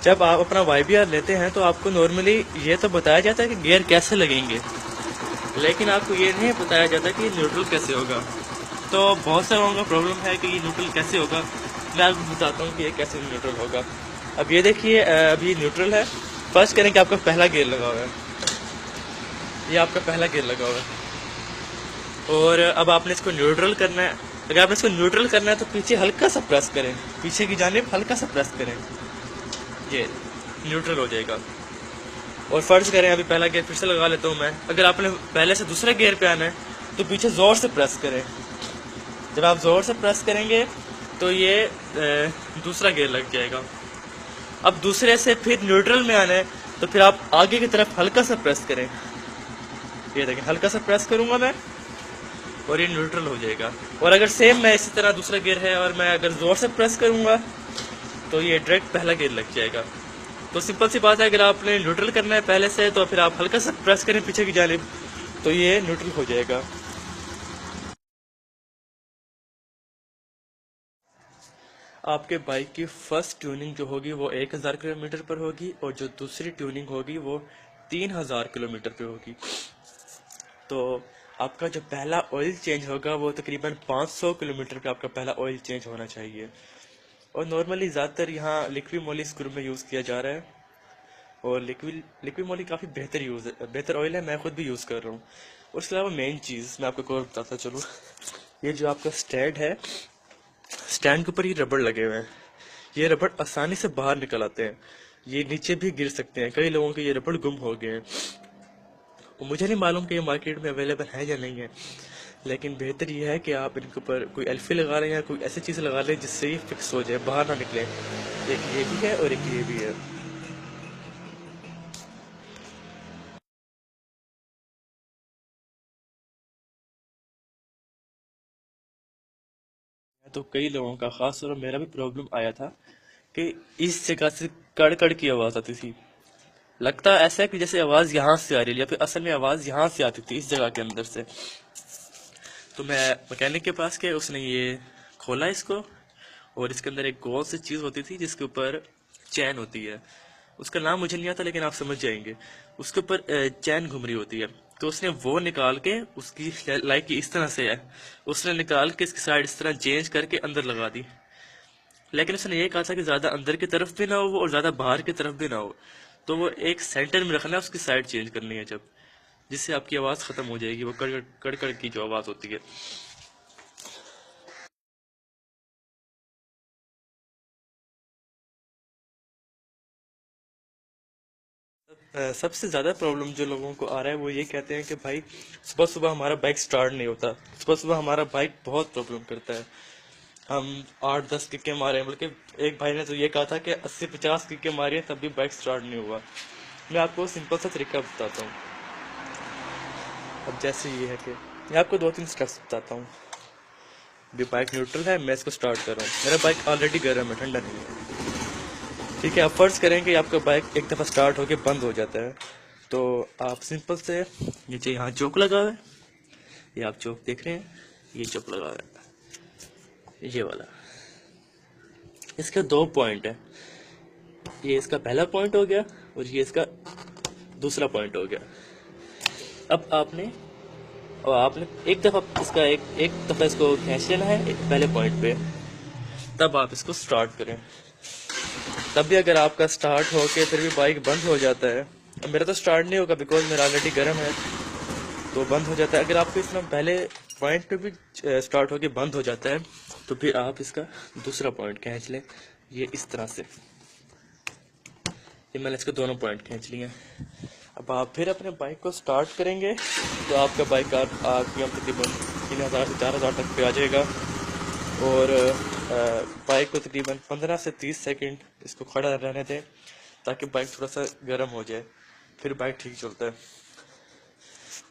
जब आप अपना YBR लेते हैं तो आपको नॉर्मली ये तो बताया जाता है कि गियर कैसे लगेंगे, लेकिन आपको ये नहीं बताया जाता कि न्यूट्रल कैसे होगा। तो बहुत से लोगों का प्रॉब्लम है कि ये न्यूट्रल कैसे होगा। मैं आपको बताता हूँ कि ये कैसे न्यूट्रल होगा। अब ये देखिए, अभी न्यूट्रल है। फर्स्ट करें कि आपका पहला गियर लगा हुआ है, ये आपका पहला गियर लगा हुआ है। और अब आपने इसको न्यूट्रल करना है। अगर आपने इसको न्यूट्रल करना है तो पीछे हल्का सा प्रेस करें, पीछे की जानिब हल्का सा प्रेस करें, ये न्यूट्रल हो जाएगा। और फर्ज करें अभी पहला गियर फिर से लगा लेता हूँ मैं। अगर आपने पहले से दूसरे गियर पे आना है तो पीछे जोर से प्रेस करें। जब आप जोर से प्रेस करेंगे तो ये दूसरा गियर लग जाएगा। अब दूसरे से फिर न्यूट्रल में आना है तो फिर आप आगे की तरफ हल्का सा प्रेस करें। ये देखें, हल्का सा प्रेस करूंगा मैं और ये न्यूट्रल हो जाएगा। और अगर सेम मैं इसी तरह दूसरा गियर है और मैं अगर जोर से प्रेस करूंगा तो ये डायरेक्ट पहला गियर लग जाएगा। तो सिंपल सी बात है, अगर आपने न्यूट्रल करना है पहले से तो फिर आप हल्का सा प्रेस करें पीछे की जानिब तो ये न्यूट्रल हो जाएगा। आपके बाइक की फर्स्ट ट्यूनिंग जो होगी वो 1000 किलोमीटर पर होगी और जो दूसरी ट्यूनिंग होगी वो 3000 किलोमीटर पे होगी। तो आपका जो पहला ऑयल चेंज होगा वो तकरीबन 500 किलोमीटर पे आपका पहला ऑयल चेंज होना चाहिए। और नॉर्मली ज़्यादातर यहाँ लिक्विड मोली स्क्रू में यूज़ किया जा रहा है। और लिक्विड मोली काफ़ी बेहतर ऑयल है, मैं खुद भी यूज़ कर रहा हूँ। और उसके अलावा मेन चीज़ मैं आपको एक और बताता चलूँ, ये जो आपका स्टैंड है, स्टैंड के ऊपर ये रबड़ लगे हुए हैं। ये रबड़ आसानी से बाहर निकल आते हैं, ये नीचे भी गिर सकते हैं। कई लोगों के ये रबड़ गुम हो गए हैं। मुझे नहीं मालूम कि ये मार्केट में अवेलेबल है या नहीं है, लेकिन बेहतर ये है कि आप इनके ऊपर कोई एल्फी लगा लें या कोई ऐसी चीज़ लगा लें जिससे ये फिक्स हो जाए, बाहर ना निकले। एक ये भी है और एक ये भी है। तो कई लोगों का, खास तौर पर मेरा भी प्रॉब्लम आया था कि इस जगह से कड़ कड़ की आवाज़ आती थी। लगता ऐसा है कि जैसे आवाज़ यहाँ से आ रही है, या फिर असल में आवाज़ यहाँ से आती थी, इस जगह के अंदर से। तो मैं मैकेनिक के पास गया, उसने ये खोला इसको, और इसके अंदर एक गोल सी चीज़ होती थी जिसके ऊपर चैन होती है। उसका नाम मुझे नहीं आता लेकिन आप समझ जाएंगे। उसके ऊपर चैन घूम रही होती है। तो उसने वो निकाल के, उसकी लाइक की इस तरह से है, उसने निकाल के इसकी साइड इस तरह चेंज करके अंदर लगा दी। लेकिन उसने ये कहा था कि ज़्यादा अंदर की तरफ भी ना हो वो और ज़्यादा बाहर की तरफ भी ना हो। तो वो एक सेंटर में रखना है, उसकी साइड चेंज करनी है जब, जिससे आपकी आवाज़ ख़त्म हो जाएगी, वो कड़ कड़ कड़ की जो आवाज़ होती है। सबसे ज़्यादा प्रॉब्लम जो लोगों को आ रहा है वो ये कहते हैं कि भाई सुबह सुबह हमारा बाइक स्टार्ट नहीं होता, सुबह सुबह हमारा बाइक बहुत प्रॉब्लम करता है। हम 8-10 किक्के मारे हैं, बल्कि एक भाई ने तो ये कहा था कि 80-50 किक्के मारी है तब भी बाइक स्टार्ट नहीं हुआ। मैं आपको सिंपल सा तरीका बताता हूँ। अब जैसे ये है कि मैं आपको 2-3 स्टेप्स बताता हूँ। अभी बाइक न्यूट्रल है, मैं इसको स्टार्ट कर रहा हूँ। मेरा बाइक ऑलरेडी गर्म है, ठंडा नहीं है। ठीक है, आप फर्ज करें कि आपका बाइक एक दफ़ा स्टार्ट होके बंद हो जाता है। तो आप सिंपल से नीचे यहाँ चौक लगा हुआ है, ये आप चौक देख रहे हैं, ये चौक लगा हुआ है, ये वाला। इसके 2 पॉइंट है, ये इसका पहला पॉइंट हो गया और ये इसका दूसरा पॉइंट हो गया। अब आपने एक दफ़ा इसका एक दफ़ा इसको खींच लेना है एक पहले पॉइंट पे, तब आप इसको स्टार्ट करें। तब भी अगर आपका स्टार्ट होके फिर भी बाइक बंद हो जाता है, अब मेरा तो स्टार्ट नहीं होगा बिकॉज मेरा ऑलरेडी गर्म है, तो बंद हो जाता है। अगर आपको इसमें पहले पॉइंट पे भी स्टार्ट होके बंद हो जाता है तो फिर आप इसका दूसरा पॉइंट खींच लें, ये इस तरह से। ये मैंने इसके दोनों पॉइंट खींच लिए। अब आप फिर अपने बाइक को स्टार्ट करेंगे तो आपका बाइक आरपीएम तकरीबन 3000 से 4000 तक पे आ जाएगा। और बाइक को तकरीबन 15 से 30 सेकंड इसको खड़ा रहने दें ताकि बाइक थोड़ा सा गर्म हो जाए, फिर बाइक ठीक चलता है।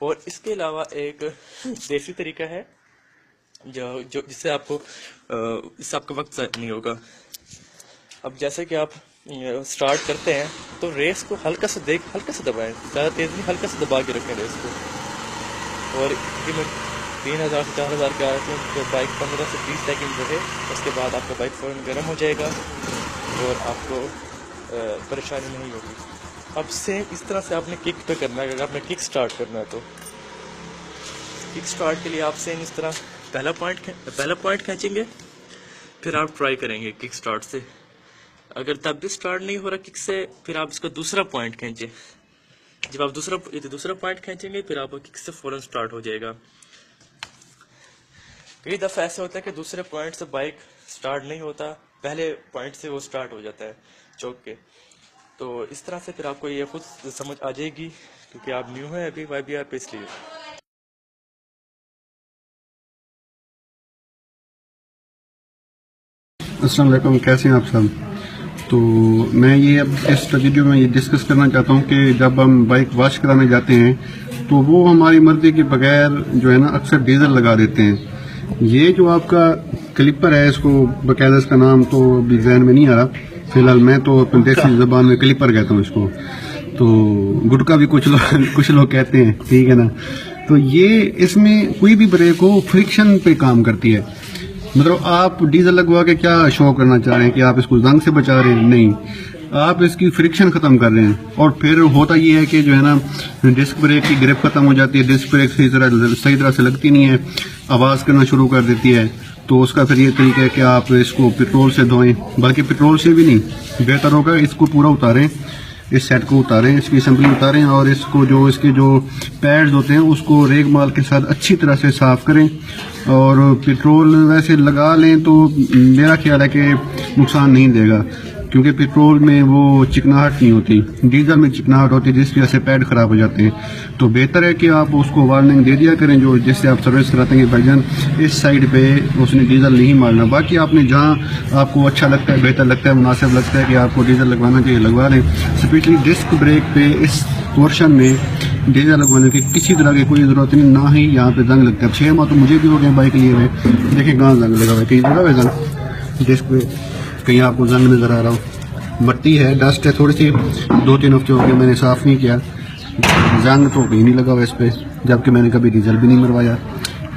और इसके अलावा एक देसी तरीका है जो जो जिससे आपको इससे आपका वक्त ज़ाया नहीं होगा। अब जैसे कि आप स्टार्ट करते हैं तो रेस को हल्का सा दबाएं, ज़्यादा तेज़ नहीं, हल्का सा दबा के रखें रेस को। और तकरीबन 3000 से 4000 के आते हैं तो बाइक 15 से 20 सेकंड रहे, उसके बाद आपका बाइक फ़ौरन गर्म हो जाएगा और आपको परेशानी नहीं होगी। अब सेम इस तरह से आपने किक पे करना है। अगर आपने किक स्टार्ट करना है तो किक स्टार्ट के लिए आप सेम इस तरह पहला पॉइंट खींचेंगे, फिर आप ट्राई करेंगे किक स्टार्ट से। अगर तब भी स्टार्ट नहीं हो रहा किक से, फिर आप इसका दूसरा पॉइंट खींचें। जब आप दूसरा पॉइंट खींचेंगे, फिर आपका किक से फौरन स्टार्ट हो जाएगा। कई दफ़ा ऐसा होता है कि दूसरे पॉइंट से बाइक स्टार्ट नहीं होता, पहले पॉइंट से वो स्टार्ट हो जाता है चौक के। तो इस तरह से फिर आपको ये खुद समझ आ जाएगी, क्योंकि आप न्यू हैं अभी YBR पे, इसलिए। अस्सलाम वालेकुम, कैसे हैं आप सब। तो मैं ये अब इस वीडियो में ये डिस्कस करना चाहता हूँ कि जब हम बाइक वॉश कराने जाते हैं तो वो हमारी मर्जी के बगैर जो है ना अक्सर डीजल लगा देते हैं। ये जो आपका क्लिपर है, इसको बाकायदा इसका नाम तो अभी ज़हन में नहीं आ रहा फिलहाल, मैं तो अपनी देसी ज़बान में क्लिपर कहता हूँ इसको, तो गुटका भी कुछ लोग कहते हैं, ठीक है ना। तो ये इसमें कोई भी ब्रेक हो फ्रिक्शन पे काम करती है। मतलब आप डीजल लगवा के क्या शो करना चाह रहे हैं कि आप इसको जंग से बचा रहे हैं, नहीं, आप इसकी फ्रिक्शन खत्म कर रहे हैं। और फिर होता ये है कि जो है ना डिस्क ब्रेक की ग्रिप खत्म हो जाती है, डिस्क ब्रेक सही तरह से लगती नहीं है, आवाज़ करना शुरू कर देती है। तो उसका फिर ये तरीका है कि आप इसको पेट्रोल से धोएं, बल्कि पेट्रोल से भी नहीं, बेहतर होगा इसको पूरा उतारें, इस सेट को उतारें, इसकी असेंबली उतारें और इसको जो इसके जो पैड्स होते हैं उसको रेगमाल के साथ अच्छी तरह से साफ करें। और पेट्रोल वैसे लगा लें तो मेरा ख्याल है कि नुकसान नहीं देगा, क्योंकि पेट्रोल में वो चिकनाहट नहीं होती, डीजल में चिकनाहट होती है जिसकी वजह से पैड खराब हो जाते हैं। तो बेहतर है कि आप उसको वार्निंग दे दिया करें, जो जिससे आप सर्विस कराते हैं भाईजान इस साइड पे उसने डीजल नहीं मारना। बाकी आपने जहाँ आपको अच्छा लगता है, बेहतर लगता है, मुनासिब लगता है कि आपको डीजल लगवाना चाहिए, लगवा लें। स्पेशली डिस्क ब्रेक पे इस पोर्शन में डीजल लगवाने की किसी तरह की कोई ज़रूरत नहीं, ना ही यहाँ पे जंग लगता है। 6 माह तो मुझे भी हो गए बाइक लिए हुए, देखिए कहाँ जंग लगा हुआ है, कहीं लगा हुआ है जंग डिस्क पे, कहीं आपको जंग नज़र आ रहा हो। मट्टी है, डस्ट है थोड़ी सी, 2-3 हफ्ते हो गए मैंने साफ़ नहीं किया, जंग तो कहीं नहीं लगा हुआ इस पर, जबकि मैंने कभी डीजल भी नहीं मरवाया।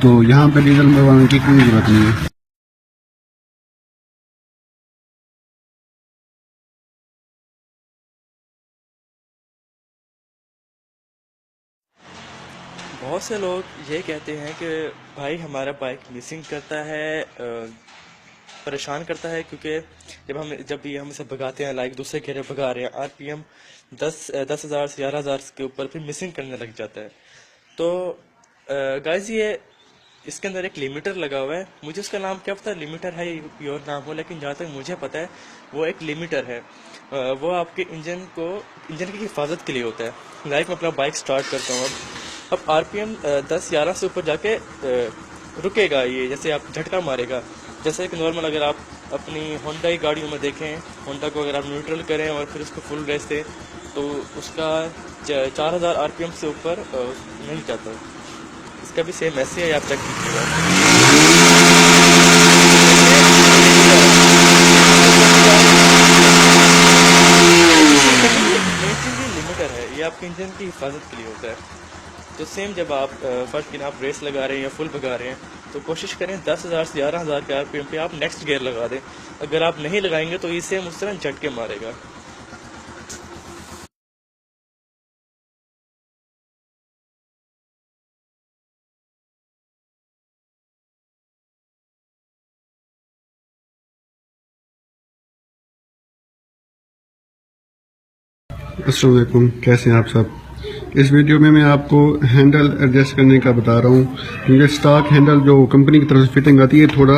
तो यहाँ पे डीजल मरवाने की कोई ज़रूरत नहीं है। बहुत से लोग ये कहते हैं कि भाई हमारा बाइक मिसिंग करता है, परेशान करता है, क्योंकि जब भी हम इसे भगाते हैं, लाइक दूसरे घेरे भगा रहे हैं, RPM 10,000 से 11,000 के ऊपर फिर मिसिंग करने लग जाता है। तो गाइस ये इसके अंदर एक लिमिटर लगा हुआ है, मुझे उसका नाम क्या पता, लिमिटर है प्योर नाम हो, लेकिन जहाँ तक मुझे पता है वो एक लिमिटर है। वो आपके इंजन की हिफाजत के लिए होता है। लाइक मैं अपना बाइक स्टार्ट करता हूँ, अब RPM 10-11 से ऊपर जाके रुकेगा ये, जैसे आप झटका मारेगा। जैसे कि नॉर्मल अगर आप अपनी होंडा की गाड़ियों में देखें, होंडा को अगर आप न्यूट्रल करें और फिर उसको फुल रेस दें तो उसका 4,000 RPM से ऊपर नहीं जाता। इसका भी सेम ऐसे है, आप चेक कीजिएगा। लिमिटर है, ये आपके इंजन की हिफाजत के लिए होता है। तो सेम जब आप फर्स्ट की आप रेस लगा रहे हैं या फुल भगा रहे हैं तो कोशिश करें 10,000 से 11,000 के RPM पे आप नेक्स्ट गियर लगा दें। अगर आप नहीं लगाएंगे तो ये सेम उस तरह झटके मारेगा। अस्सलाम वालेकुम, कैसे हैं आप सब। इस वीडियो में मैं आपको हैंडल एडजस्ट करने का बता रहा हूँ, क्योंकि स्टॉक हैंडल जो कंपनी की तरफ से फिटिंग आती है थोड़ा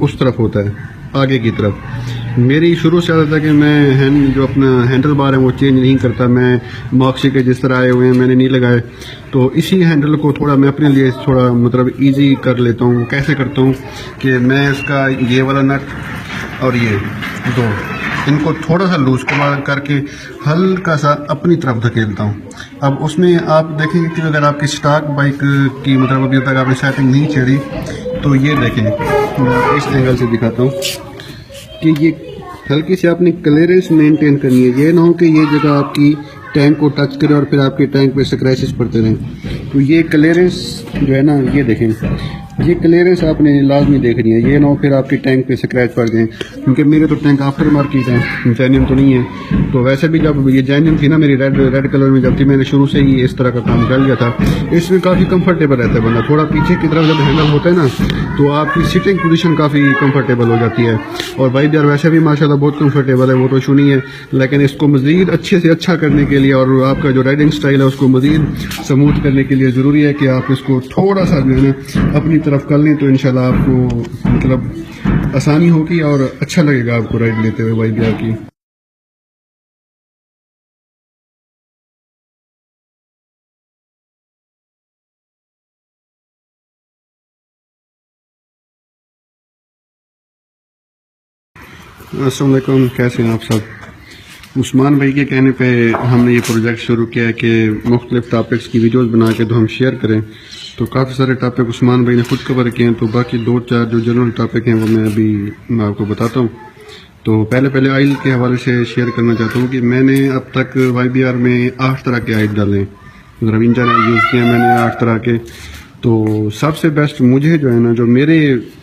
उस तरफ होता है, आगे की तरफ। मेरी शुरू से आदत है कि मैं जो अपना हैंडल बार है वो चेंज नहीं करता, मैं मॉक्सी के जिस तरह आए हुए हैं मैंने नहीं लगाए। तो इसी हैंडल को थोड़ा मैं अपने लिए थोड़ा मतलब ईजी कर लेता हूँ। कैसे करता हूँ कि मैं इसका ये वाला नट और ये दो, इनको थोड़ा सा लूज करके हल्का सा अपनी तरफ धकेलता हूँ। अब उसमें आप देखेंगे कि अगर आपकी स्टॉक बाइक की मतलब अभी तक आपने सेटिंग नहीं छेड़ी तो ये देखें, मैं इस एंगल से दिखाता हूँ कि ये हल्की से आपने क्लियरेंस मेंटेन करनी है। ये ना हो कि ये जगह आपकी टैंक को टच करे और फिर आपके टैंक पे स्क्रैचेस पड़ते रहें। तो ये क्लियरेंस जो है ना, ये देखें ये क्लियरेंस आपने लाजमी देखनी है, ये ना हो फिर आपके टैंक पे स्क्रैच पड़ जाए, क्योंकि मेरे तो टैंक आफ्टर मार्केट है, जेन्युइन तो नहीं है। तो वैसे भी जब ये जेन्युइन थी ना मेरी रेड कलर में जब थी, मैंने शुरू से ही इस तरह का काम कर लिया था। इसमें काफ़ी कंफर्टेबल रहता है बंदा, थोड़ा पीछे की तरफ जब हैंडल होता है ना तो आपकी सिटिंग पोजीशन काफ़ी कंफर्टेबल हो जाती है। और भाई यार वैसे भी माशाल्लाह बहुत कंफर्टेबल है, वो तो इशू नहीं है, लेकिन इसको मज़ीद अच्छे से अच्छा करने के लिए और आपका जो राइडिंग स्टाइल है उसको मज़ीद स्मूथ करने के लिए ज़रूरी है कि आप इसको थोड़ा सा जो है ना अपनी तरफ कर लें, तो इंशाल्लाह आपको मतलब आसानी होगी और अच्छा लगेगा आपको राइड लेते हुए भाई बिहार की। अस्सलाम वालेकुम, कैसे हैं आप सब। उस्मान भाई के कहने पे हमने ये प्रोजेक्ट शुरू किया है कि मुख्तलिफ टॉपिक्स की वीडियोस बना के तो हम शेयर करें। तो काफ़ी सारे टॉपिक उस्मान भाई ने खुद कवर किए हैं, तो बाकी 2-4 जो जनरल टॉपिक हैं वो मैं आपको बताता हूँ। तो पहले ऑयल के हवाले से शेयर करना चाहता हूँ कि मैंने अब तक YBR में 8 तरह के ऑयल डाले, मतलब इंजन ऑयल यूज़ किया मैंने 8 तरह के। तो सबसे बेस्ट मुझे जो है ना, जो मेरे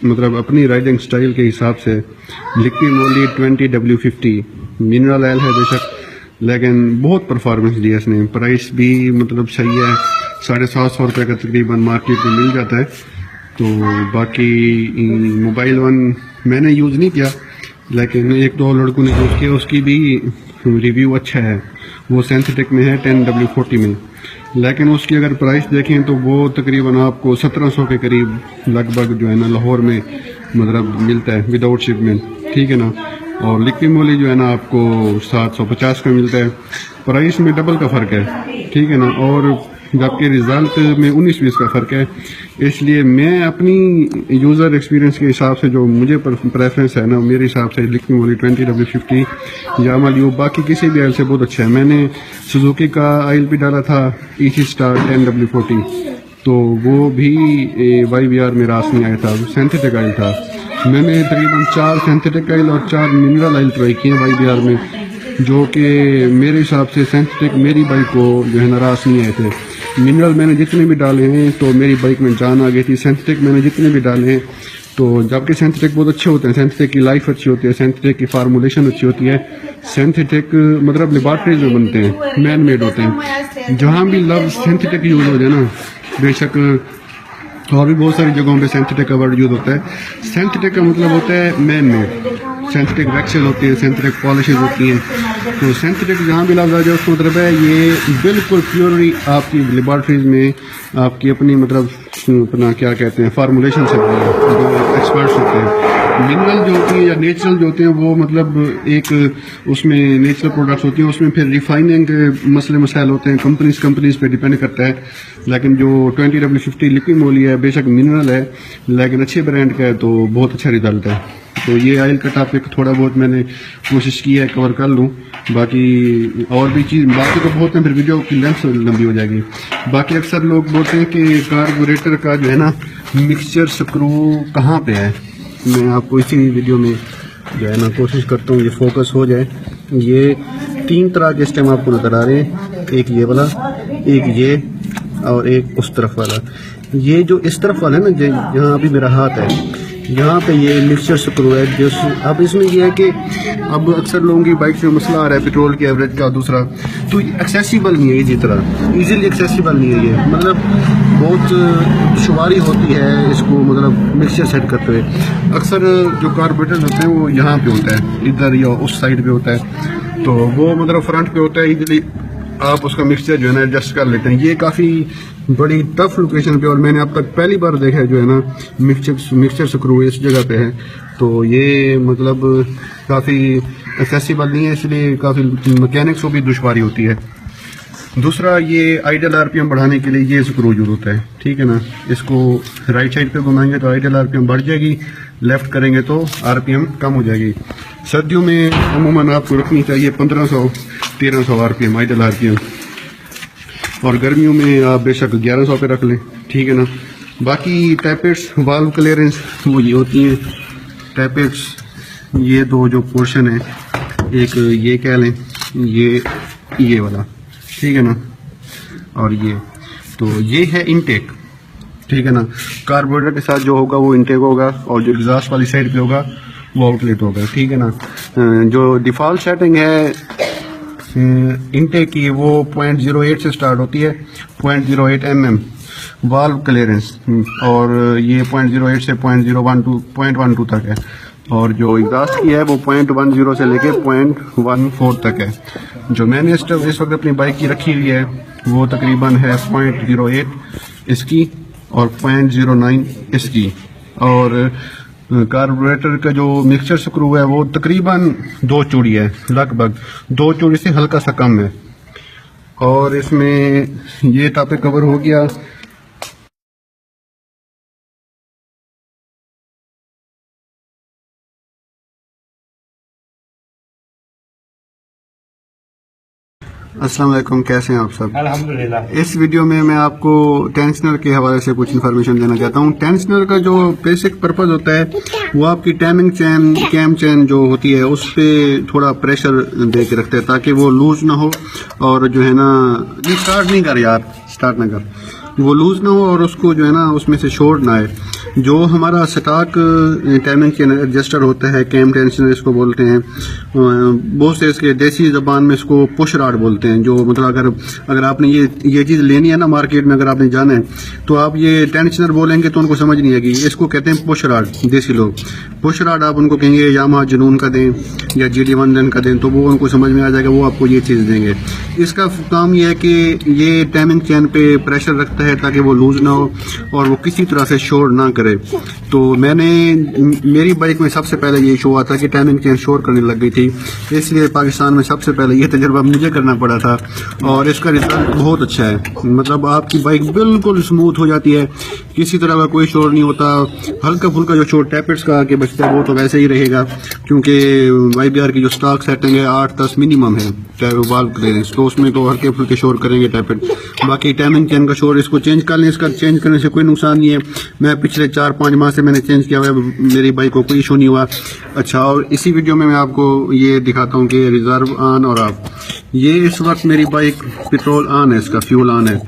मतलब अपनी राइडिंग स्टाइल के हिसाब से लिक्विड मोली 20W50 मिनरल ऑयल है बेशक, लेकिन बहुत परफॉर्मेंस दिया इसने, प्राइस भी मतलब सही है, 750 रुपये का तकरीबन मार्केट में मिल जाता है। तो बाकी मोबाइल वन मैंने यूज़ नहीं किया, लेकिन 1-2 लड़कों ने यूज़ किया, उसकी भी रिव्यू अच्छा है, वो सिंथेटिक में है 10W40 में, लेकिन उसकी अगर प्राइस देखें तो वो तकरीबन आपको 1700 के करीब लगभग जो है ना लाहौर में मतलब मिलता है विदाउट शिपमेंट, ठीक है ना। और लिक्विड मोली जो है ना आपको 750 का मिलता है, प्राइस में डबल का फ़र्क है, ठीक है ना। और जबकि रिज़ल्ट में 19-20 का फ़र्क है। इसलिए मैं अपनी यूज़र एक्सपीरियंस के हिसाब से जो मुझे प्रेफरेंस है ना, मेरे हिसाब से लिक्विड मोली 20W50 यामा ल्यूब बाकी किसी भी ऑयल से बहुत अच्छा है। मैंने सुजुकी का ऑयल भी डाला था EC स्टार 10W40, तो वो भी YBR में रास नहीं आया था, सिंथेटिक ऑयल था। मैंने तकरीबन 4 सिंथेटिक ऑयल और 4 मिनरल ऑयल ट्राई किए YBR में, जो कि मेरे हिसाब से सिंथेटिक मेरी बाइक को जो है नाराज नहीं आए थे। मिनरल मैंने जितने भी डाले हैं तो मेरी बाइक में जान आ गई थी। सिंथेटिक मैंने जितने भी डाले हैं तो जबकि सिंथेटिक बहुत अच्छे होते हैं, सिंथेटिक की लाइफ अच्छी होती है, सिंथेटिक की फार्मूलेशन अच्छी होती है, सिंथेटिक मतलब लेबॉर्ट्रीज में बनते हैं, मैन मेड होते हैं। जहाँ भी लव सिंथेटिक यूज़ हो जाए ना, बेशक और भी बहुत सारी जगहों पे सिंथेटिक का वर्ड यूज होता है। सिंथेटिक का मतलब होता है मैन मेड, सिंथेटिक वैक्सेस होती है, सिंथेटिक पॉलिशेज होती हैं। तो सिंथेटिक जहाँ भी लफ्ज़ आ जाए उसका मतलब है ये बिल्कुल प्योरली आपकी लेबॉर्ट्रीज में आपकी अपनी मतलब अपना क्या कहते हैं फार्मूलेशन से जो एक्सपर्ट्स होते हैं। मिनरल जो होती है या नेचुरल जो होते हैं वो मतलब एक उसमें नेचुरल प्रोडक्ट्स होती हैं, उसमें फिर रिफाइनिंग के मसले मसाइल होते हैं, कंपनीज पे डिपेंड करता है। लेकिन जो 20W50 लिक्विड मोली है बेशक मिनरल है लेकिन अच्छे ब्रांड का है, तो बहुत अच्छा रिजल्ट है। तो ये ऑयल का टॉपिक थोड़ा बहुत मैंने कोशिश की है कवर कर लूँ, बाकी और भी चीज़ बाकी तो बहुत है, फिर वीडियो की लेंथ लंबी हो जाएगी। बाकी अक्सर लोग बोलते हैं कि कार्बोरेटर का जो है ना मिक्सचर स्क्रू कहाँ पे है, मैं आपको इसी वीडियो में जो है ना कोशिश करता हूँ ये फोकस हो जाए। ये 3 तरह के स्टेम आपको नज़र आ रहे हैं, एक ये वाला, एक ये और एक उस तरफ वाला। ये जो इस तरफ वाला है ना, जहाँ अभी मेरा हाथ है यहाँ पे ये मिक्सचर स्क्रू है। जो अब इसमें ये है कि अब अक्सर लोगों की बाइक में मसला आ रहा है पेट्रोल के एवरेज का, दूसरा तो एक्सेसिबल नहीं है, इसी तरह इजीली एक्सेसिबल नहीं है ये, मतलब बहुत दुश्वारी होती है इसको मतलब मिक्सचर सेट करते हुए। अक्सर जो कार्बोरेटर होते हैं वो यहाँ पे होता है, इधर या उस साइड पे होता है, तो वो मतलब फ्रंट पे होता है, इजीली आप उसका मिक्सचर जो है ना एडजस्ट कर लेते हैं। ये काफ़ी बड़ी टफ लोकेशन पे और मैंने अब तक पहली बार देखा है जो है ना मिक्सचर स्क्रू इस जगह पे है, तो ये मतलब काफ़ी एक्सेसिबल नहीं है, इसलिए काफ़ी मैकेनिक्स को भी दुश्वारी होती है। दूसरा ये आइडियल RPM बढ़ाने के लिए ये स्क्रू यूज होता है, ठीक है ना। इसको राइट साइड पे घुमाएंगे तो आइडियल RPM बढ़ जाएगी, लेफ्ट करेंगे तो RPM कम हो जाएगी। सर्दियों में अमूमन आपको रखनी चाहिए 1500-1300 RPM आइडियल RPM, और गर्मियों में आप बेशक 1100 पे रख लें, ठीक है ना। बाकी टैपेट्स वाल्व क्लियरेंस वो ये होती हैं टैपेट्स, ये 2 जो पोर्शन है, एक ये कह लें ये वाला, ठीक है ना, और ये तो ये है इनटेक, ठीक है ना। कार्बोरेटर के साथ जो होगा वो इनटेक होगा और जो एग्जॉस्ट वाली साइड पे होगा वो आउटलेट होगा, ठीक है ना। जो डिफ़ॉल्ट सेटिंग है इनटेक की वो 0.08 से स्टार्ट होती है, 0.08 mm वाल्व क्लियरेंस, और ये 0.08 से 0.12 तक है। और जो एग्जॉस्ट की है वो 0.10 से लेके 0.14 तक है। जो मैंने इस वक्त अपनी बाइक की रखी हुई है वो तकरीबन है 0.08 इसकी और 0.09 इसकी। और कार्बोरेटर का जो मिक्सचर स्क्रू है वो तकरीबन 2 चूड़ी है, लगभग 2 चूड़ी से हल्का सा कम है। और इसमें ये टॉपिक कवर हो गया। अस्सलाम वालेकुम, कैसे हैं आप सब? अल्हम्दुलिल्लाह। इस वीडियो में मैं आपको टेंशनर के हवाले से कुछ इन्फॉर्मेशन देना चाहता हूँ। टेंशनर का जो बेसिक पर्पस होता है वो आपकी टाइमिंग चेन, कैम चेन जो होती है उस पर थोड़ा प्रेशर दे के रखते हैं ताकि वो लूज ना हो। और जो है ना, ये स्टार्ट नहीं कर यार, स्टार्ट ना कर, वो लूज ना हो और उसको जो है ना उसमें से शॉर्ट ना आए। जो हमारा स्टॉक टाइमिंग चेन एडजस्टर होता है, कैम टेंशनर इसको बोलते हैं, बहुत से इसके देसी ज़बान में इसको पुश रॉड बोलते हैं। जो मतलब अगर आपने ये चीज़ लेनी है ना मार्केट में, अगर आपने जाना है तो आप ये टेंशनर बोलेंगे तो उनको समझ नहीं आएगी। इसको कहते हैं पुश रॉड, देसी लोग पुश रॉड। आप उनको कहेंगे यामाहा जुनून का दें या GD110 का दें तो वो उनको समझ में आ जाएगा, वो आपको ये चीज़ देंगे। इसका काम ये है कि ये टाइमिंग चेन पे प्रेशर रखता है ताकि वो लूज ना हो और वो किसी तरह से शोर ना करे। तो मेरी बाइक में सबसे पहले ये इशू हुआ था कि टाइमिंग चेन शोर करने लग गई थी, इसलिए पाकिस्तान में सबसे पहले ये तजुर्बा मुझे करना पड़ा था और इसका रिजल्ट बहुत अच्छा है। मतलब आपकी बाइक बिल्कुल स्मूथ हो जाती है, किसी तरह का कोई शोर नहीं होता। हल्का फुल्का जो शोर टैपेट्स का आगे बचता है वो तो वैसे ही रहेगा, क्योंकि YBR की जो स्टॉक सेटिंग है 8-10 मिनिमम है वाल्व क्लियरेंस, तो उसमें तो हल्के फुल्के शोर करेंगे टैपेट। बाकी टाइमिंग चेन का शोर इसको चेंज कर लें, इसका चेंज करने से कोई नुकसान नहीं है। मैं पिछले 4-5 माह से मैंने चेंज किया हुआ है, मेरी बाइक को कोई इशू नहीं हुआ। अच्छा, और इसी वीडियो में मैं आपको ये दिखाता हूँ कि रिजर्व ऑन और ऑफ। ये इस वक्त मेरी बाइक पेट्रोल ऑन है, इसका फ्यूल ऑन है,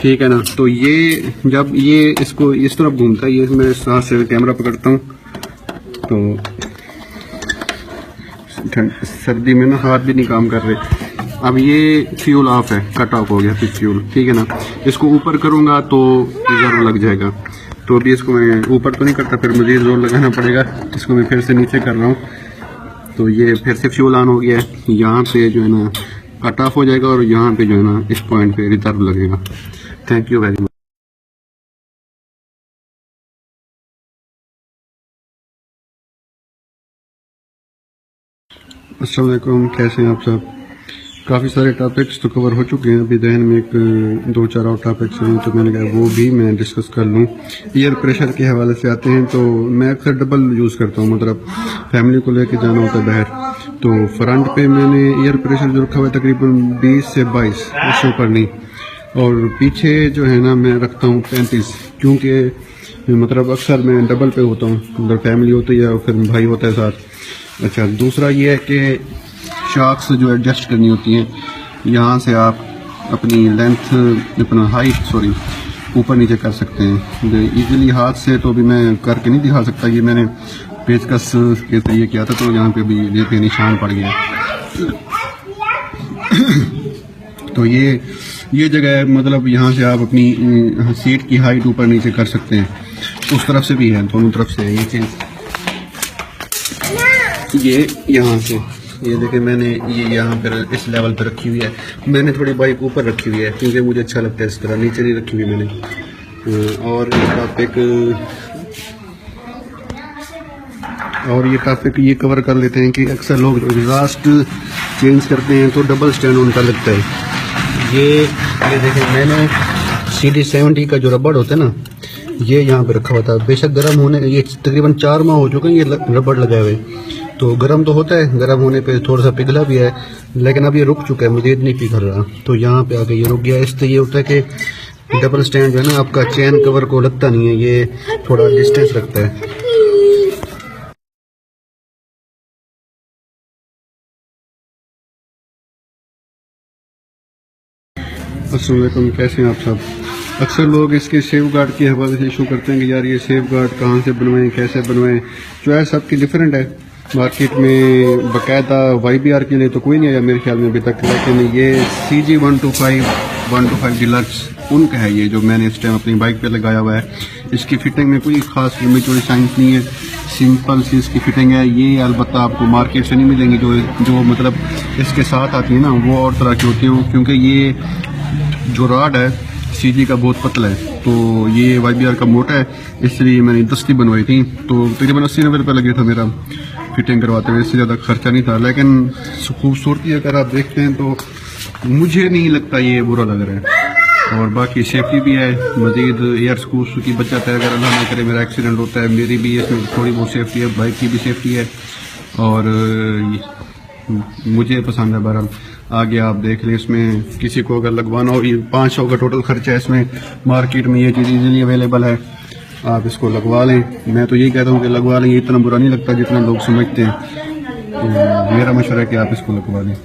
ठीक है ना। तो ये जब ये इसको इस तरफ घूमता है, ये मैं इस हाथ से कैमरा पकड़ता हूँ तो सर्दी में ना हाथ भी नहीं काम कर रहे। अब ये फ्यूल ऑफ है, कट ऑफ हो गया फिर फ्यूल, ठीक है ना। इसको ऊपर करूँगा तो रिजर्व लग जाएगा, तो अभी इसको मैं ऊपर तो नहीं करता, फिर मुझे जोर लगाना पड़ेगा। इसको मैं फिर से नीचे कर रहा हूँ तो ये फिर से फ्यूल ऑन हो गया है। यहाँ पे जो है ना कट ऑफ हो जाएगा और यहाँ पे जो है ना इस पॉइंट पे रिजर्व लगेगा। Thank you very much. अस्सलाम वालेकुम, कैसे हैं आप सब? काफ़ी सारे टॉपिक्स तो कवर हो चुके हैं, अभी जहन में 2-4 और टॉपिक्स हैं तो मैंने कहा वो भी मैं डिस्कस कर लूँ। एयर प्रेशर के हवाले से आते हैं तो मैं अक्सर डबल यूज़ करता हूँ, मतलब फैमिली को लेके जाना होता है बाहर तो फ्रंट पे मैंने एयर प्रेशर जो रखा हुआ है तकरीबन 20 से 22, उससे ऊपर नहीं। और पीछे जो है ना मैं रखता हूँ 35, क्योंकि मतलब अक्सर मैं डबल पे होता हूँ, मतलब फैमिली होती है और फिर भाई होता है साथ। अच्छा, दूसरा ये है कि शॉक्स जो एडजस्ट करनी होती हैं, यहाँ से आप अपनी लेंथ, अपना हाइट ऊपर नीचे कर सकते हैं इजीली हाथ से। तो अभी मैं करके नहीं दिखा सकता, ये मैंने पेचकस के जरिए किया था तो यहाँ पे भी देखिए निशान पड़ गया। तो ये जगह है, मतलब यहाँ से आप अपनी सीट की हाइट ऊपर नीचे कर सकते हैं। उस तरफ से भी है, दोनों तरफ से ये चीज़। ये यहाँ से ये देखिए मैंने ये यहाँ पर इस लेवल पर रखी हुई है। मैंने थोड़ी बाइक ऊपर रखी हुई है क्योंकि मुझे अच्छा लगता है इस तरह, नीचे नहीं रखी हुई मैंने। और ये टॉपिक ये कवर कर लेते हैं कि अक्सर लोग एग्जॉस्ट चेंज करते हैं तो डबल स्टैंड उनका लगता है। ये देखें, मैंने CD70 का जो रबड़ होता है ना, ये यहाँ पे रखा हुआ था। बेशक गर्म होने, ये तकरीबन 4 माह हो चुके हैं ये रबड़ लगाए हुए, तो गर्म तो होता है, गर्म होने पे थोड़ा सा पिघला भी है, लेकिन अब ये रुक चुका है, मुझे नहीं पिघल रहा। तो यहाँ पे आके ये रुक गया। इससे ये होता है कि डबल स्टैंड जो है ना आपका चेन कवर को लगता नहीं है, ये थोड़ा डिस्टेंस रखता है। अस्सलाम वालेकुम, कैसे हैं आप सब? अक्सर लोग इसके सेफ गार्ड के हवाले से इशू करते हैं कि यार ये सेफ गार्ड कहाँ से बनवाएं, कैसे बनवाएं। चॉइस सबकी डिफरेंट है। मार्केट में बाकायदा YBR के लिए तो कोई नहीं आया मेरे ख्याल में अभी तक, लेकिन ये CG 125 डिलक्स उनका है ये, जो मैंने इस टाइम अपनी बाइक पे लगाया हुआ है। इसकी फिटिंग में कोई खास मेचोरी साइंस नहीं है, सिंपल सी इसकी फिटिंग है। ये अलबत्ता आपको मार्केट से नहीं मिलेंगी, जो मतलब इसके साथ आती है ना, वो और तरह की होती है, क्योंकि ये जो रॉड है CG का बहुत पतला है, तो ये YBR का मोटा है, इसलिए मैंने 10 की बनवाई थी। तो तकरीबन 80-90 रुपये लगे था मेरा फिटिंग करवाते हुए, इससे ज़्यादा खर्चा नहीं था। लेकिन खूबसूरती अगर आप देखते हैं तो मुझे नहीं लगता ये बुरा लग रहा है। और बाकी सेफ्टी भी है मज़ीद, एयर स्कूस की बचत है, अगर अल्लाह ना करे मेरा एक्सीडेंट होता है, मेरी भी इसमें थोड़ी बहुत सेफ्टी है, बाइक की भी सेफ्टी है, और मुझे पसंद है। बहरहाल आगे आप देख लें, इसमें किसी को अगर लगवाना हो, ये 500 का टोटल खर्चा है इसमें। मार्केट में ये चीज़ इजीली अवेलेबल है, आप इसको लगवा लें। मैं तो यही कहता हूँ कि लगवा लें, ये इतना बुरा नहीं लगता जितना लोग समझते हैं। तो मेरा मशवरा है कि आप इसको लगवा लें।